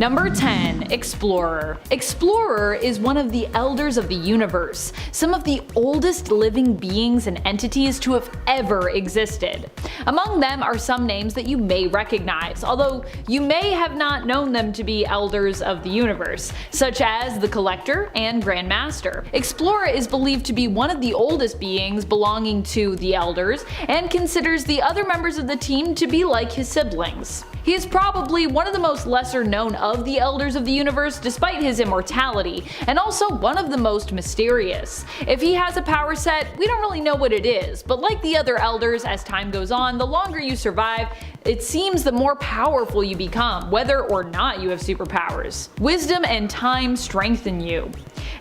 Number 10. Explorer. Explorer is one of the elders of the universe, some of the oldest living beings and entities to have ever existed. Among them are some names that you may recognize, although you may have not known them to be elders of the universe, such as the Collector and Grandmaster. Explorer is believed to be one of the oldest beings belonging to the elders, and considers the other members of the team to be like his siblings. He is probably one of the most lesser known of the elders of the universe despite his immortality, and also one of the most mysterious. If he has a power set, we don't really know what it is, but like the other elders, as time goes on, the longer you survive, it seems the more powerful you become, whether or not you have superpowers. Wisdom and time strengthen you.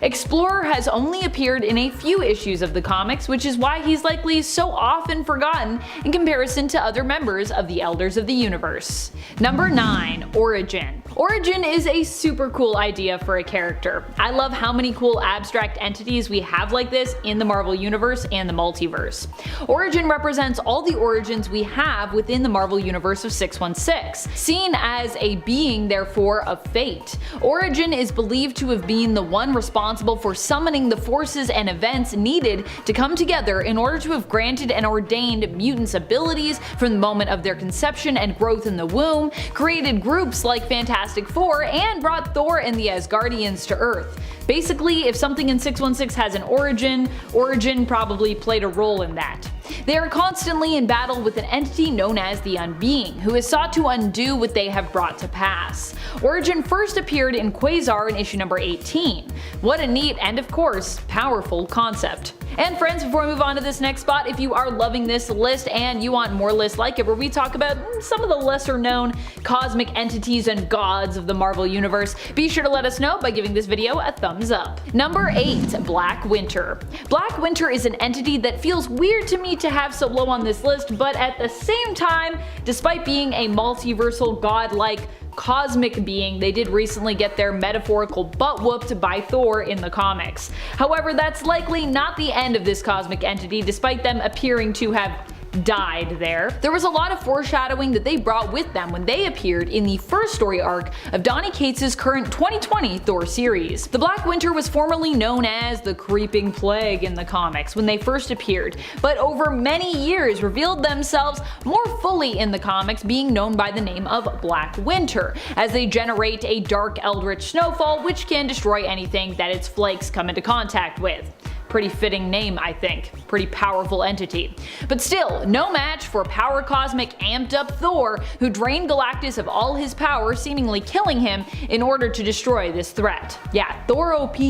Explorer has only appeared in a few issues of the comics, which is why he's likely so often forgotten in comparison to other members of the Elders of the Universe. Number 9. Origin. Origin is a super cool idea for a character. I love how many cool abstract entities we have like this in the Marvel Universe and the multiverse. Origin represents all the origins we have within the Marvel Universe of 616, seen as a being therefore of fate. Origin is believed to have been the one responsible for summoning the forces and events needed to come together in order to have granted and ordained mutants abilities from the moment of their conception and growth in the womb, created groups like Fantastic Four, and brought Thor and the Asgardians to Earth. Basically, if something in 616 has an origin, Origin probably played a role in that. They are constantly in battle with an entity known as the Unbeing, who has sought to undo what they have brought to pass. Origin first appeared in Quasar in issue number 18. What a neat and, of course, powerful concept. And friends, before we move on to this next spot, if you are loving this list and you want more lists like it where we talk about some of the lesser known cosmic entities and gods of the Marvel Universe, be sure to let us know by giving this video a thumbs up. Number 8. Black Winter. Black Winter is an entity that feels weird to me to have so low on this list, but at the same time, despite being a multiversal god-like cosmic being, they did recently get their metaphorical butt whooped by Thor in the comics. However, that's likely not the end of this cosmic entity, despite them appearing to have died there. There was a lot of foreshadowing that they brought with them when they appeared in the first story arc of Donny Cates' current 2020 Thor series. The Black Winter was formerly known as the Creeping Plague in the comics when they first appeared, but over many years revealed themselves more fully in the comics, being known by the name of Black Winter, as they generate a dark eldritch snowfall which can destroy anything that its flakes come into contact with. Pretty fitting name, I think. Pretty powerful entity. But still, no match for power cosmic amped up Thor, who drained Galactus of all his power, seemingly killing him in order to destroy this threat. Yeah, Thor OP.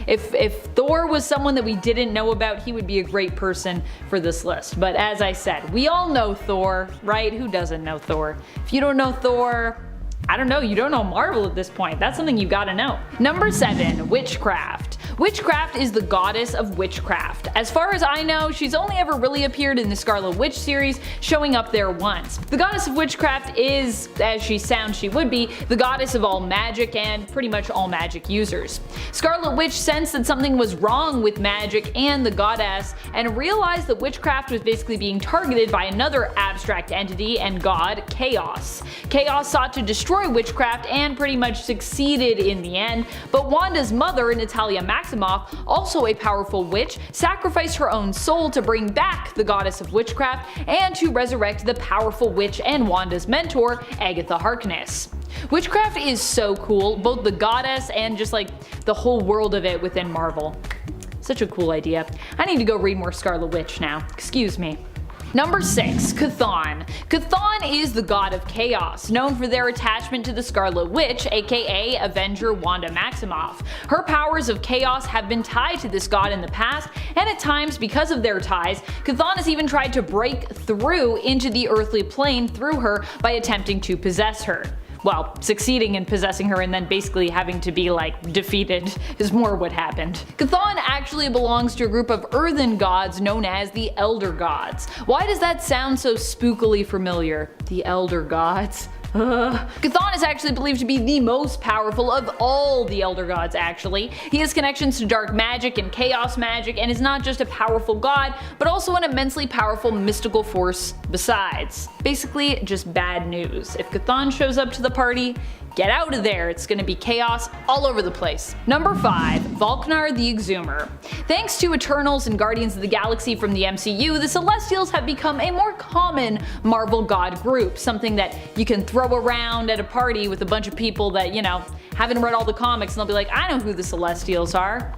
If Thor was someone that we didn't know about, he would be a great person for this list. But as I said, we all know Thor, right? Who doesn't know Thor? If you don't know Thor, I don't know, you don't know Marvel at this point. That's something you gotta know. Number 7. Witchcraft. Witchcraft is the goddess of witchcraft. As far as I know, she's only ever really appeared in the Scarlet Witch series, showing up there once. The goddess of witchcraft is, as she sounds she would be, the goddess of all magic and pretty much all magic users. Scarlet Witch sensed that something was wrong with magic and the goddess, and realized that witchcraft was basically being targeted by another abstract entity and god, Chaos. Chaos sought to destroy witchcraft and pretty much succeeded in the end, but Wanda's mother, Natalia Maximoff, also a powerful witch, sacrificed her own soul to bring back the goddess of witchcraft and to resurrect the powerful witch and Wanda's mentor, Agatha Harkness. Witchcraft is so cool, both the goddess and just like the whole world of it within Marvel. Such a cool idea. I need to go read more Scarlet Witch now. Excuse me. Number 6. CHTHON. CHTHON is the god of chaos, known for their attachment to the Scarlet Witch, aka Avenger Wanda Maximoff. Her powers of chaos have been tied to this god in the past, and at times, because of their ties, CHTHON has even tried to break through into the earthly plane through her by attempting to possess her. Well, succeeding in possessing her and then basically having to be like defeated is more what happened. CHTHON actually belongs to a group of earthen gods known as the Elder Gods. Why does that sound so spookily familiar? The Elder Gods? CHTHON is actually believed to be the most powerful of all the Elder Gods actually. He has connections to dark magic and chaos magic and is not just a powerful god, but also an immensely powerful mystical force besides. Basically, just bad news. If CHTHON shows up to the party, get out of there. It's gonna be chaos all over the place. Number 5. Volknar the Exhumer. Thanks to Eternals and Guardians of the Galaxy from the MCU, the Celestials have become a more common Marvel god group, something that you can throw around at a party with a bunch of people that, you know, haven't read all the comics and they'll be like, I know who the Celestials are.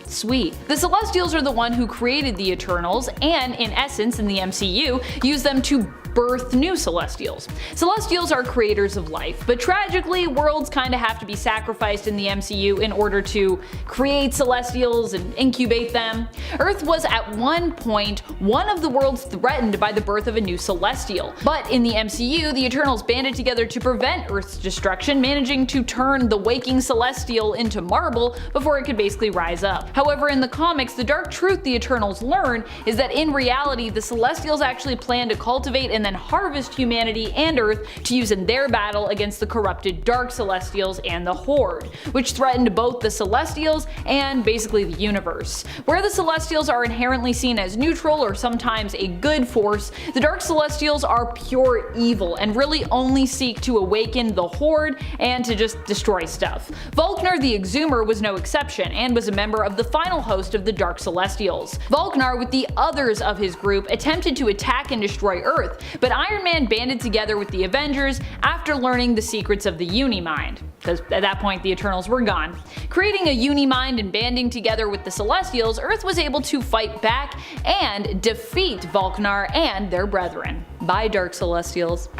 Sweet. The Celestials are the one who created the Eternals and, in essence, in the MCU, use them to birth new Celestials. Celestials are creators of life, but tragically, worlds kinda have to be sacrificed in the MCU in order to create Celestials and incubate them. Earth was at one point one of the worlds threatened by the birth of a new Celestial, but in the MCU, the Eternals banded together to prevent Earth's destruction, managing to turn the waking Celestial into marble before it could basically rise up. However, in the comics, the dark truth the Eternals learn is that in reality, the Celestials actually plan to cultivate and then harvest humanity and Earth to use in their battle against the corrupted Dark Celestials and the Horde, which threatened both the Celestials and basically the universe. Where the Celestials are inherently seen as neutral or sometimes a good force, the Dark Celestials are pure evil and really only seek to awaken the Horde and to just destroy stuff. Volknar the Exhumer was no exception and was a member of the final host of the Dark Celestials. Volknar, with the others of his group, attempted to attack and destroy Earth, but Iron Man banded together with the Avengers after learning the secrets of the Unimind, because at that point the Eternals were gone. Creating a Unimind and banding together with the Celestials, Earth was able to fight back and defeat Volknar and their brethren. Bye, Dark Celestials.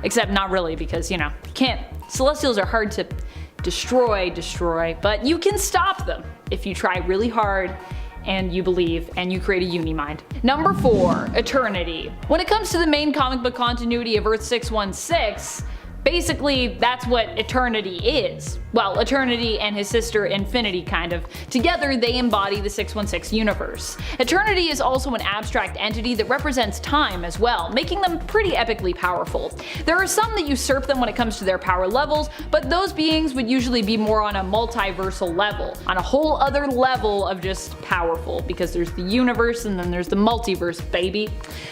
Except not really, because, you know, Celestials are hard to destroy, but you can stop them if you try really hard and you believe, and you create a Unimind. Number 4. Eternity. When it comes to the main comic book continuity of Earth 616, basically that's what Eternity is. Well, Eternity and his sister Infinity kind of. Together they embody the 616 universe. Eternity is also an abstract entity that represents time as well, making them pretty epically powerful. There are some that usurp them when it comes to their power levels, but those beings would usually be more on a multiversal level, on a whole other level of just powerful, because there's the universe and then there's the multiverse, baby.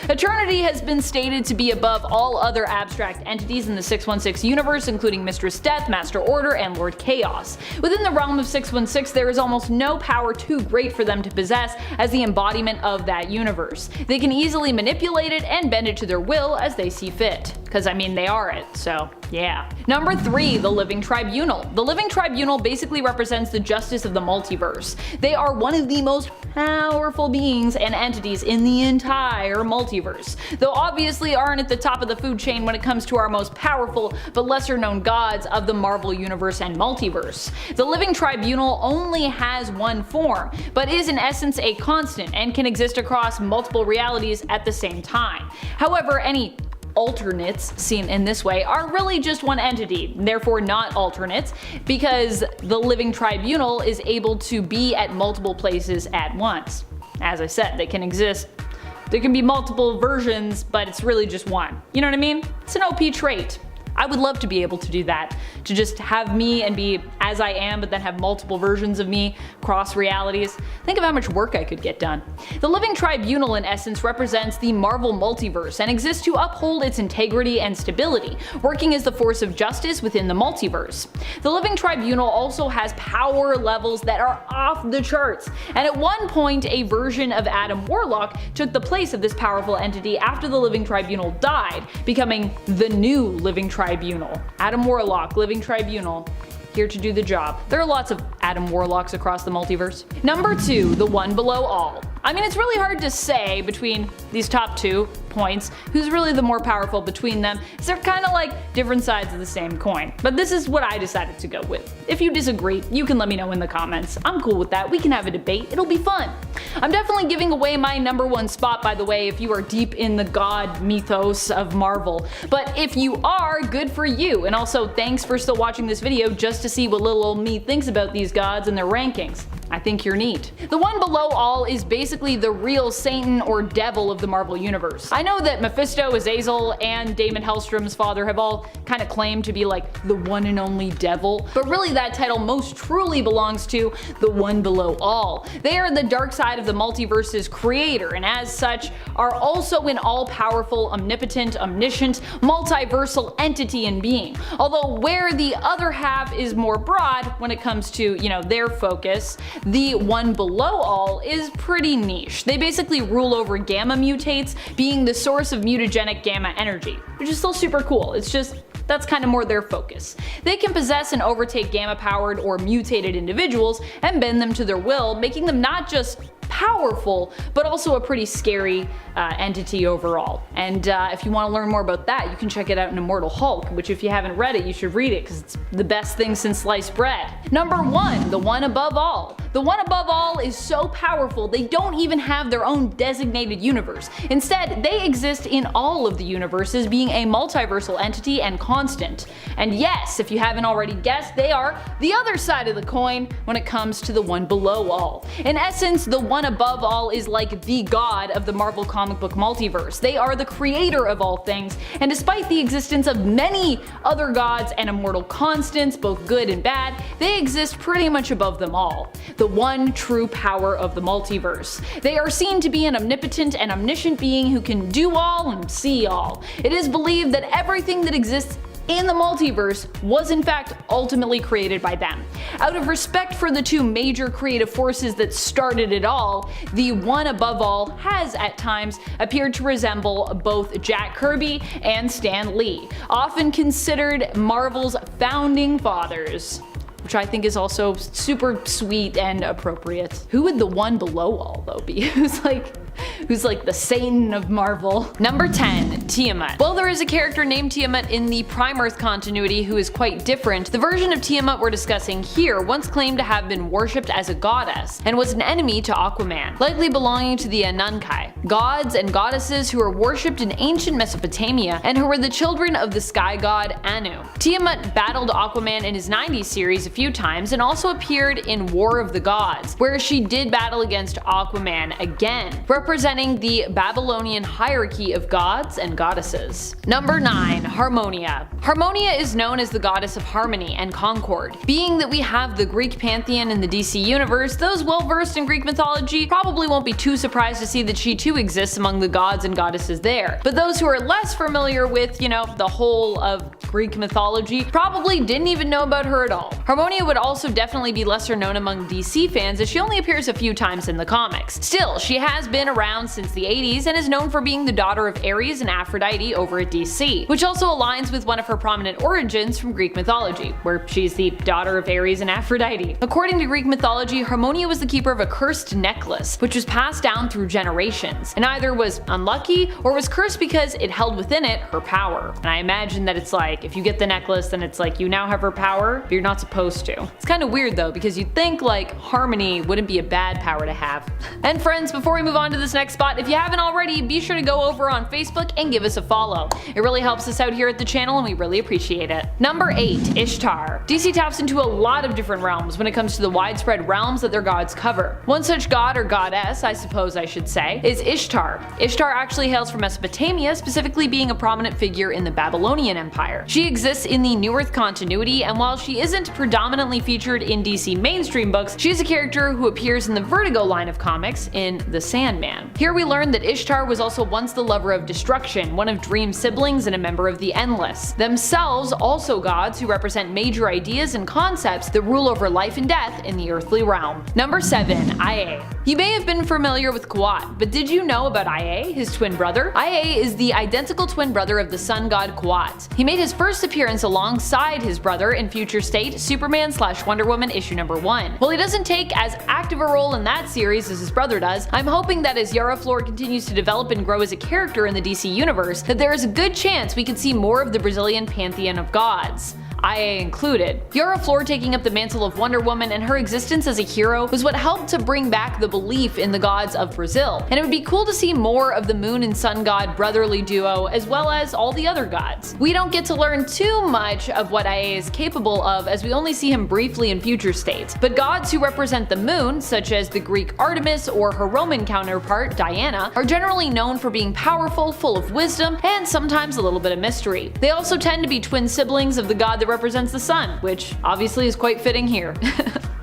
Eternity has been stated to be above all other abstract entities in the 616 universe, including Mistress Death, Master Order, and Lord Chaos. Within the realm of 616, there is almost no power too great for them to possess as the embodiment of that universe. They can easily manipulate it and bend it to their will as they see fit. Because, I mean, they are it, so yeah. Number 3. The Living Tribunal. The Living Tribunal basically represents the justice of the multiverse. They are one of the most powerful beings and entities in the entire multiverse, though obviously aren't at the top of the food chain when it comes to our most powerful but lesser known gods of the Marvel Universe and multiverse. The Living Tribunal only has one form, but is in essence a constant and can exist across multiple realities at the same time. However, any alternates seen in this way are really just one entity, therefore not alternates, because the Living Tribunal is able to be at multiple places at once. As I said, they can exist. There can be multiple versions, but it's really just one. You know what I mean? It's an OP trait. I would love to be able to do that, to just have me and be as I am, but then have multiple versions of me across realities. Think of how much work I could get done. The Living Tribunal in essence represents the Marvel multiverse and exists to uphold its integrity and stability, working as the force of justice within the multiverse. The Living Tribunal also has power levels that are off the charts, and at one point a version of Adam Warlock took the place of this powerful entity after the Living Tribunal died, becoming the new Living Tribunal. Adam Warlock, Living Tribunal, here to do the job. There are lots of Adam Warlocks across the multiverse. Number 2. The One Below All. I mean, it's really hard to say between these top 2 points who's really the more powerful between them, as they're kind of like different sides of the same coin. But this is what I decided to go with. If you disagree, you can let me know in the comments. I'm cool with that. We can have a debate. It'll be fun. I'm definitely giving away my number 1 spot, by the way, if you are deep in the god mythos of Marvel. But if you are, good for you. And also, thanks for still watching this video just to see what little old me thinks about these gods and their rankings. I think you're neat. The One Below All is basically the real Satan or devil of the Marvel Universe. I know that Mephisto, Azazel, and Damon Hellstrom's father have all kind of claimed to be like the one and only devil, but really that title most truly belongs to the one below all. They are the dark side of the multiverse's creator, and as such are also an all-powerful, omnipotent, omniscient, multiversal entity and being. Although where the other half is more broad when it comes to, their focus, the one below all is pretty niche. They basically rule over gamma mutates, being the source of mutagenic gamma energy, which is still super cool. It's just that's kind of more their focus. They can possess and overtake gamma-powered or mutated individuals and bend them to their will, making them not just powerful, but also a pretty scary entity overall. And if you want to learn more about that, you can check it out in Immortal Hulk, which if you haven't read it, you should read it because it's the best thing since sliced bread. Number 1, the one above all. The one above all is so powerful they don't even have their own designated universe. Instead, they exist in all of the universes, being a multiversal entity and constant. And yes, if you haven't already guessed, they are the other side of the coin when it comes to the one below all. In essence, the one above all is like the god of the Marvel comic book multiverse. They are the creator of all things, and despite the existence of many other gods and immortal constants, both good and bad, they exist pretty much above them all. The one true power of the multiverse. They are seen to be an omnipotent and omniscient being who can do all and see all. It is believed that everything that exists in the multiverse was in fact ultimately created by them. Out of respect for the two major creative forces that started it all, the one above all has at times appeared to resemble both Jack Kirby and Stan Lee, often considered Marvel's founding fathers, which I think is also super sweet and appropriate. Who would the one below all though be? Who's like the Satan of Marvel? Number 10, Tiamat. While there is a character named Tiamat in the Prime Earth continuity who is quite different, the version of Tiamat we're discussing here once claimed to have been worshipped as a goddess, and was an enemy to Aquaman, likely belonging to the Anunkai, gods and goddesses who were worshipped in ancient Mesopotamia and who were the children of the sky god Anu. Tiamat battled Aquaman in his 90s series a few times and also appeared in War of the Gods, where she did battle against Aquaman again, representing the Babylonian hierarchy of gods and goddesses. Number 9, Harmonia. Harmonia is known as the goddess of harmony and concord. Being that we have the Greek pantheon in the DC universe, those well versed in Greek mythology probably won't be too surprised to see that she too exists among the gods and goddesses there. But those who are less familiar with, the whole of Greek mythology probably didn't even know about her at all. Harmonia would also definitely be lesser known among DC fans as she only appears a few times in the comics. Still, she has been around since the 80s and is known for being the daughter of Ares and Aphrodite over at DC, which also aligns with one of her prominent origins from Greek mythology, where she's the daughter of Ares and Aphrodite. According to Greek mythology, Harmonia was the keeper of a cursed necklace, which was passed down through generations, and either was unlucky or was cursed because it held within it her power. And I imagine that it's like, if you get the necklace, then it's like you now have her power, but you're not supposed to. It's kind of weird though, because you'd think like harmony wouldn't be a bad power to have. And friends, before we move on to this next spot, if you haven't already, be sure to go over on Facebook and give us a follow. It really helps us out here at the channel and we really appreciate it. Number 8, Ishtar. DC taps into a lot of different realms when it comes to the widespread realms that their gods cover. One such god or goddess, I suppose I should say, is Ishtar. Ishtar actually hails from Mesopotamia, specifically being a prominent figure in the Babylonian Empire. She exists in the New Earth continuity, and while she isn't predominantly featured in DC mainstream books, she is a character who appears in the Vertigo line of comics in The Sandman. Here we learn that Ishtar was also once the lover of destruction, one of Dream's siblings and a member of the Endless, themselves also gods who represent major ideas and concepts that rule over life and death in the earthly realm. Number 7, Ia. You may have been familiar with Kuat, but did you know about Ia, his twin brother? Ia is the identical twin brother of the sun god Kuat. He made his first appearance alongside his brother in Future State Superman/Wonder Woman issue number 1. While he doesn't take as active a role in that series as his brother does, I'm hoping that as Yara Flor continues to develop and grow as a character in the DC universe, that there is a good chance we could see more of the Brazilian pantheon of gods. IA included. Yara Flor taking up the mantle of Wonder Woman and her existence as a hero was what helped to bring back the belief in the gods of Brazil, and it would be cool to see more of the moon and sun god brotherly duo as well as all the other gods. We don't get to learn too much of what IA is capable of, as we only see him briefly in future states, but gods who represent the moon, such as the Greek Artemis or her Roman counterpart Diana, are generally known for being powerful, full of wisdom, and sometimes a little bit of mystery. They also tend to be twin siblings of the god that represents the sun, which obviously is quite fitting here.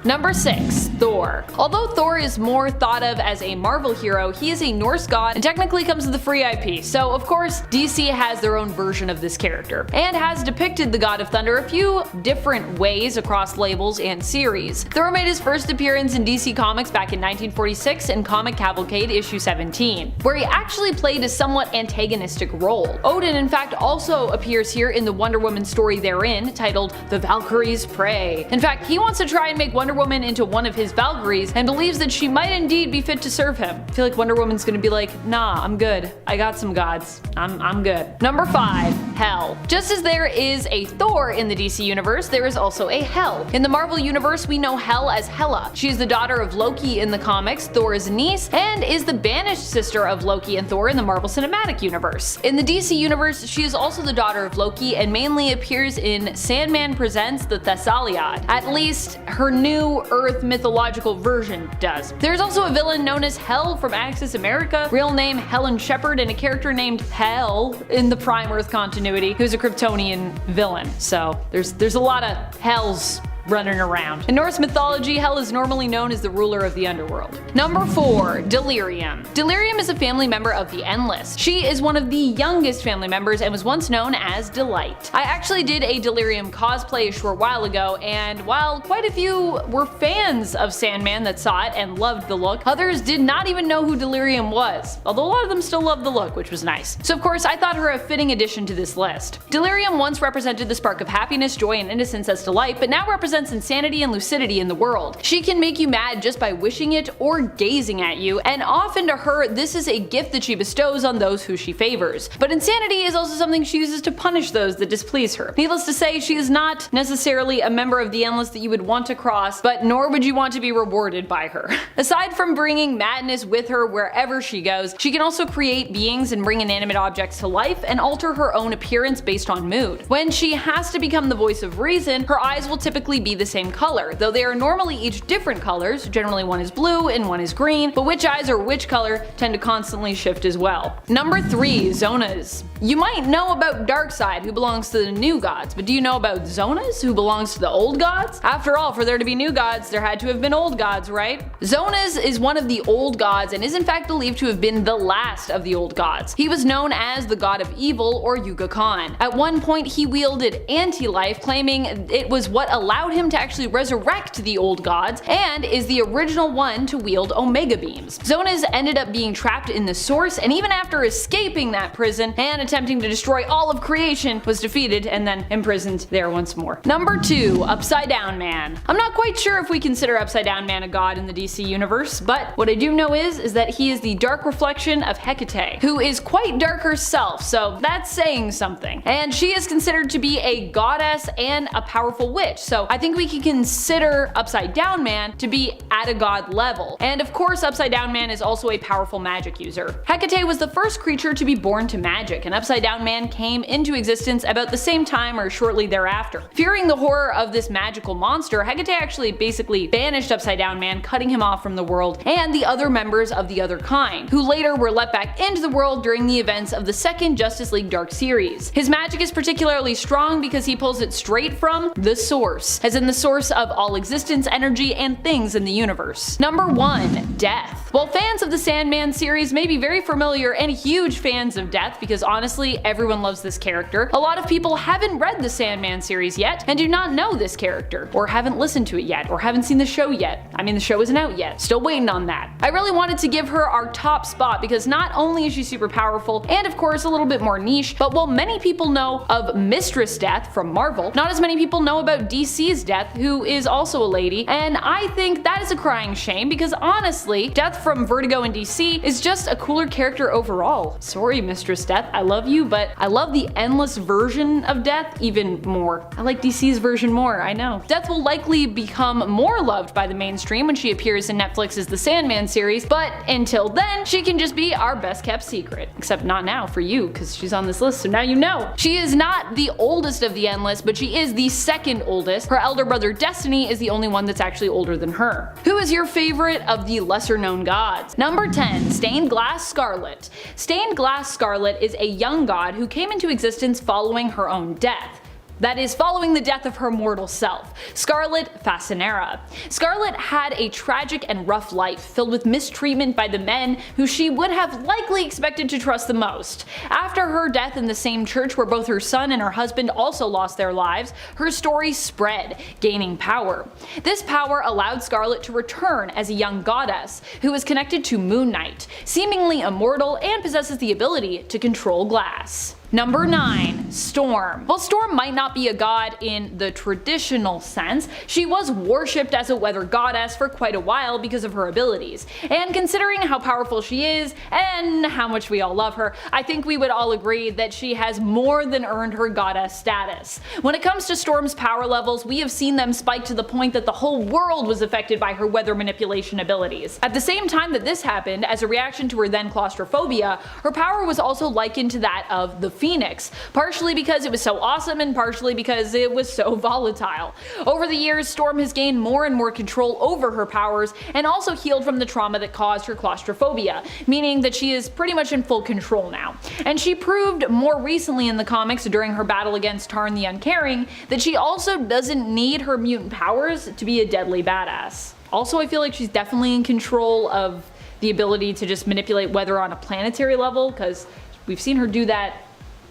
Number 6. Thor. Although Thor is more thought of as a Marvel hero, he is a Norse god and technically comes with a free IP, so of course DC has their own version of this character, and has depicted the god of thunder a few different ways across labels and series. Thor made his first appearance in DC Comics back in 1946 in Comic Cavalcade issue 17, where he actually played a somewhat antagonistic role. Odin in fact also appears here in the Wonder Woman story therein, titled The Valkyries Pray. In fact, he wants to try and make Wonder Woman into one of his Valkyries and believes that she might indeed be fit to serve him. I feel like Wonder Woman's gonna be like, nah, I'm good. I got some gods. I'm good. Number 5. Hel. Just as there is a Thor in the DC universe, there is also a Hel. In the Marvel universe, we know Hel as Hela. She is the daughter of Loki in the comics, Thor's niece, and is the banished sister of Loki and Thor in the Marvel Cinematic Universe. In the DC universe, she is also the daughter of Loki and mainly appears in Sandman Presents the Thessaliad. At least, her new Earth mythological version does. There's also a villain known as Hel from Axis America, real name Helen Shepard, and a character named Hel in the Prime Earth continuity, who's a Kryptonian villain. So there's a lot of Hels running around. In Norse mythology, Hel is normally known as the ruler of the underworld. Number 4. Delirium. Delirium is a family member of the Endless. She is one of the youngest family members and was once known as Delight. I actually did a Delirium cosplay a short while ago, and while quite a few were fans of Sandman that saw it and loved the look, others did not even know who Delirium was, although a lot of them still loved the look, which was nice. So of course I thought her a fitting addition to this list. Delirium once represented the spark of happiness, joy, and innocence as Delight, but now represents insanity and lucidity in the world. She can make you mad just by wishing it or gazing at you, and often to her this is a gift that she bestows on those who she favors. But insanity is also something she uses to punish those that displease her. Needless to say, she is not necessarily a member of the Endless that you would want to cross, but nor would you want to be rewarded by her. Aside from bringing madness with her wherever she goes, she can also create beings and bring inanimate objects to life and alter her own appearance based on mood. When she has to become the voice of reason, her eyes will typically be the same color, though they are normally each different colors. Generally one is blue and one is green, but which eyes are which color tend to constantly shift as well. Number 3. Zonas. You might know about Darkseid, who belongs to the new gods, but do you know about Zonas, who belongs to the old gods? After all, for there to be new gods, there had to have been old gods, right? Zonas is one of the old gods and is in fact believed to have been the last of the old gods. He was known as the god of evil, or Yuga Khan. At one point he wielded anti-life, claiming it was what allowed him to actually resurrect the old gods, and is the original one to wield Omega Beams. Zonas ended up being trapped in the Source, and even after escaping that prison and attempting to destroy all of creation, was defeated and then imprisoned there once more. Number 2. Upside Down Man. I'm not quite sure if we consider Upside Down Man a god in the DC universe, but what I do know is that he is the dark reflection of Hecate, who is quite dark herself, so that's saying something. And she is considered to be a goddess and a powerful witch, so I think we can consider Upside Down Man to be at a god level. And of course Upside Down Man is also a powerful magic user. Hecate was the first creature to be born to magic, and Upside Down Man came into existence about the same time or shortly thereafter. Fearing the horror of this magical monster, Hecate actually basically banished Upside Down Man, cutting him off from the world and the other members of the other kind, who later were let back into the world during the events of the second Justice League Dark series. His magic is particularly strong because he pulls it straight from the source, as in the source of all existence, energy, and things in the universe. Number 1. Death. While fans of the Sandman series may be very familiar and huge fans of Death, because honestly everyone loves this character, a lot of people haven't read the Sandman series yet and do not know this character, or haven't listened to it yet, or haven't seen the show yet. I mean, the show isn't out yet. Still waiting on that. I really wanted to give her our top spot because not only is she super powerful and of course a little bit more niche, but while many people know of Mistress Death from Marvel, not as many people know about DC's is Death, who is also a lady, and I think that is a crying shame because honestly, Death from Vertigo and DC is just a cooler character overall. Sorry, Mistress Death, I love you, but I love the endless version of Death even more. I like DC's version more, I know. Death will likely become more loved by the mainstream when she appears in Netflix's The Sandman series, but until then, she can just be our best kept secret. Except not now for you, because she's on this list, so now you know. She is not the oldest of the Endless, but she is the second oldest. Her elder brother Destiny is the only one that's actually older than her. Who is your favorite of the lesser known gods? Number 10. Stained Glass Scarlet. Stained Glass Scarlet is a young god who came into existence following her own death. That is, following the death of her mortal self, Scarlet Facinera. Scarlet had a tragic and rough life, filled with mistreatment by the men who she would have likely expected to trust the most. After her death in the same church where both her son and her husband also lost their lives, her story spread, gaining power. This power allowed Scarlet to return as a young goddess, who is connected to Moon Knight, seemingly immortal and possesses the ability to control glass. Number 9. Storm. While Storm might not be a god in the traditional sense, she was worshipped as a weather goddess for quite a while because of her abilities. And considering how powerful she is, and how much we all love her, I think we would all agree that she has more than earned her goddess status. When it comes to Storm's power levels, we have seen them spike to the point that the whole world was affected by her weather manipulation abilities. At the same time that this happened, as a reaction to her then claustrophobia, her power was also likened to that of the Phoenix, partially because it was so awesome and partially because it was so volatile. Over the years, Storm has gained more and more control over her powers and also healed from the trauma that caused her claustrophobia, meaning that she is pretty much in full control now. And she proved more recently in the comics during her battle against Tarn the Uncaring that she also doesn't need her mutant powers to be a deadly badass. Also, I feel like she's definitely in control of the ability to just manipulate weather on a planetary level, because we've seen her do that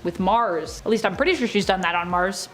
with Mars. At least I'm pretty sure she's done that on Mars.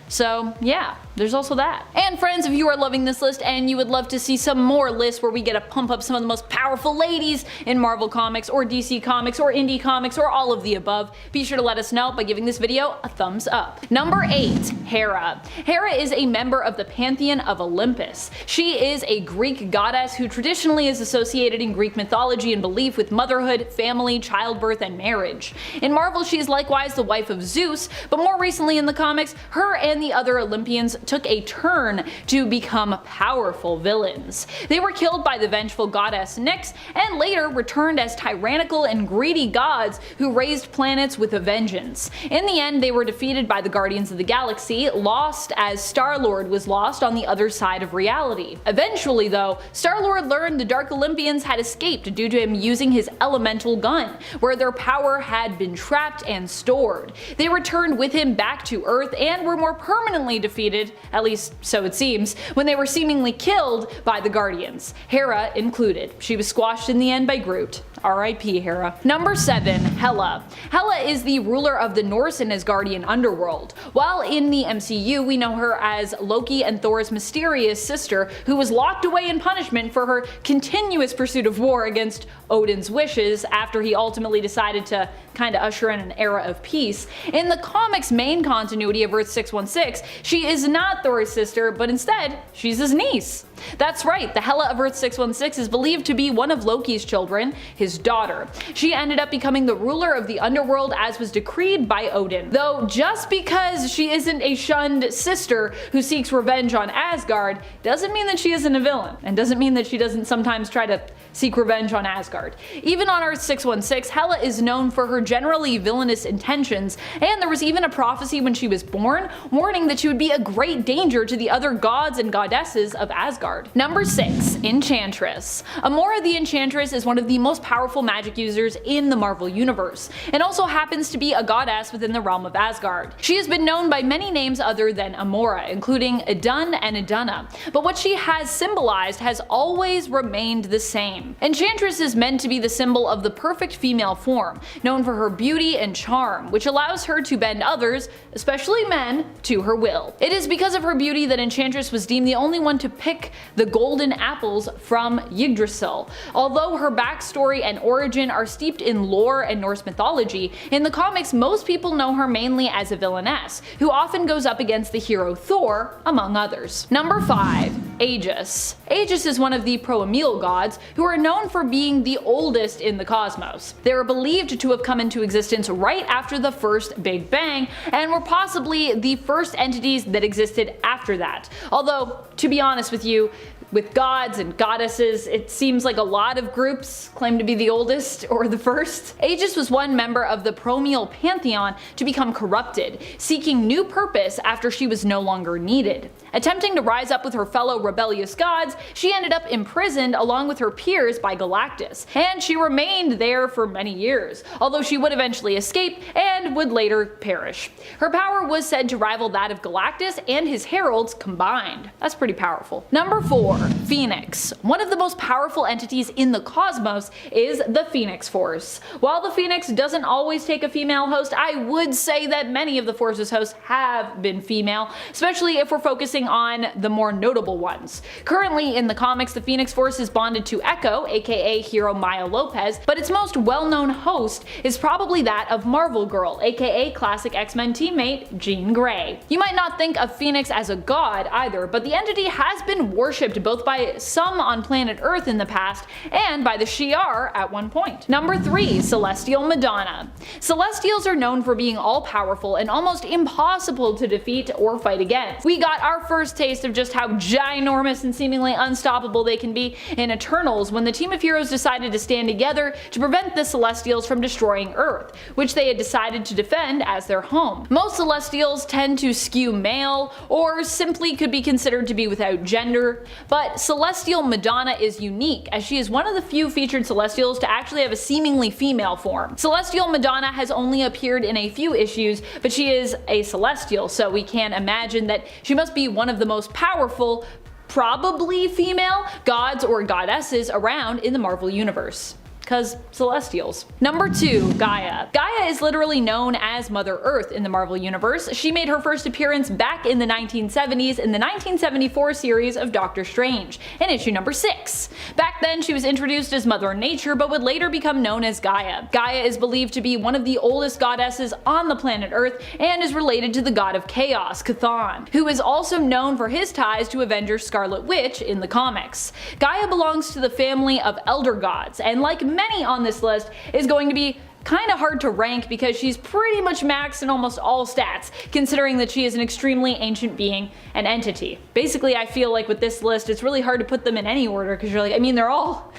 So yeah, there's also that. And friends, if you are loving this list and you would love to see some more lists where we get to pump up some of the most powerful ladies in Marvel Comics or DC Comics or indie comics or all of the above, be sure to let us know by giving this video a thumbs up. Number 8. Hera. Hera is a member of the Pantheon of Olympus. She is a Greek goddess who traditionally is associated in Greek mythology and belief with motherhood, family, childbirth, and marriage. In Marvel, she is likewise the wife of Zeus, but more recently in the comics, her and the other Olympians took a turn to become powerful villains. They were killed by the vengeful goddess Nyx and later returned as tyrannical and greedy gods who raised planets with a vengeance. In the end, they were defeated by the Guardians of the Galaxy, lost as Star-Lord was lost on the other side of reality. Eventually though, Star-Lord learned the Dark Olympians had escaped due to him using his elemental gun, where their power had been trapped and stored. They returned with him back to Earth and were more permanently defeated, at least so it seems, when they were seemingly killed by the Guardians, Hera included. She was squashed in the end by Groot. R.I.P. Hera. Number 7. Hela. Hela is the ruler of the Norse and Asgardian underworld. While in the MCU we know her as Loki and Thor's mysterious sister who was locked away in punishment for her continuous pursuit of war against Odin's wishes after he ultimately decided to kinda usher in an era of peace. In the comics main continuity of Earth 616, she is not Thor's sister, but instead, she's his niece. That's right, the Hela of Earth 616 is believed to be one of Loki's children, his daughter. She ended up becoming the ruler of the underworld as was decreed by Odin. Though just because she isn't a shunned sister who seeks revenge on Asgard doesn't mean that she isn't a villain, and doesn't mean that she doesn't sometimes try to seek revenge on Asgard. Even on Earth 616, Hela is known for her generally villainous intentions, and there was even a prophecy when she was born warning that she would be a great danger to the other gods and goddesses of Asgard. Number 6. Enchantress. Amora the Enchantress is one of the most powerful magic users in the Marvel Universe, and also happens to be a goddess within the realm of Asgard. She has been known by many names other than Amora, including Idun and Idunna, but what she has symbolized has always remained the same. Enchantress is meant to be the symbol of the perfect female form, known for her beauty and charm, which allows her to bend others, especially men, to to her will. It is because of her beauty that Enchantress was deemed the only one to pick the golden apples from Yggdrasil. Although her backstory and origin are steeped in lore and Norse mythology, in the comics most people know her mainly as a villainess, who often goes up against the hero Thor, among others. Number 5. Aegis. Aegis is one of the Proemial gods, who are known for being the oldest in the cosmos. They are believed to have come into existence right after the first Big Bang, and were possibly the first entities that existed after that. Although, to be honest with you, with gods and goddesses, it seems like a lot of groups claim to be the oldest or the first. Aegis was one member of the Proemial pantheon to become corrupted, seeking new purpose after she was no longer needed. Attempting to rise up with her fellow rebellious gods, she ended up imprisoned along with her peers by Galactus, and she remained there for many years, although she would eventually escape and would later perish. Her power was said to rival that of Galactus and his heralds combined. That's pretty powerful. Number 4. Phoenix. One of the most powerful entities in the cosmos is the Phoenix Force. While the Phoenix doesn't always take a female host, I would say that many of the Force's hosts have been female, especially if we're focusing on the more notable ones. Currently in the comics, the Phoenix Force is bonded to Echo, aka Hero Maya Lopez, but its most well-known host is probably that of Marvel Girl, aka classic X-Men teammate Jean Grey. You might not think of Phoenix as a god either, but the entity has been worshipped both by some on planet Earth in the past and by the Shi'ar at one point. Number 3. Celestial Madonna. Celestials are known for being all-powerful and almost impossible to defeat or fight against. We got our first taste of just how ginormous and seemingly unstoppable they can be in Eternals when the team of heroes decided to stand together to prevent the Celestials from destroying Earth, which they had decided to defend as their home. Most Celestials tend to skew male, or simply could be considered to be without gender, but Celestial Madonna is unique, as she is one of the few featured Celestials to actually have a seemingly female form. Celestial Madonna has only appeared in a few issues, but she is a Celestial, so we can imagine that she must be one of the most powerful, probably female, gods or goddesses around in the Marvel Universe. Because Celestials. Number 2. Gaia. Gaia is literally known as Mother Earth in the Marvel Universe. She made her first appearance back in the 1970s in the 1974 series of Doctor Strange, in issue number 6. Back then she was introduced as Mother Nature, but would later become known as Gaia. Gaia is believed to be one of the oldest goddesses on the planet Earth and is related to the god of chaos, CHTHON, who is also known for his ties to Avenger Scarlet Witch in the comics. Gaia belongs to the family of elder gods, and like many on this list, is going to be kinda hard to rank because she's pretty much maxed in almost all stats, considering that she is an extremely ancient being and entity. Basically, I feel like with this list, it's really hard to put them in any order because you're like, I mean, they're all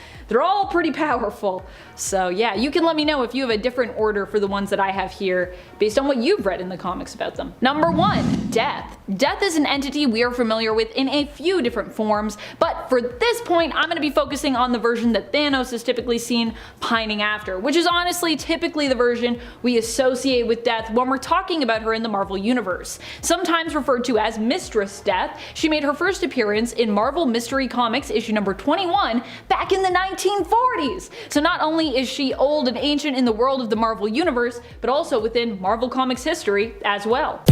pretty powerful. So yeah, you can let me know if you have a different order for the ones that I have here based on what you've read in the comics about them. Number 1. Death. Death is an entity we are familiar with in a few different forms, but for this point I'm going to be focusing on the version that Thanos is typically seen pining after, which is honestly typically the version we associate with Death when we're talking about her in the Marvel Universe. Sometimes referred to as Mistress Death, she made her first appearance in Marvel Mystery Comics issue number 21 back in the 1940s. So not only is she old and ancient in the world of the Marvel Universe, but also within Marvel Comics history as well.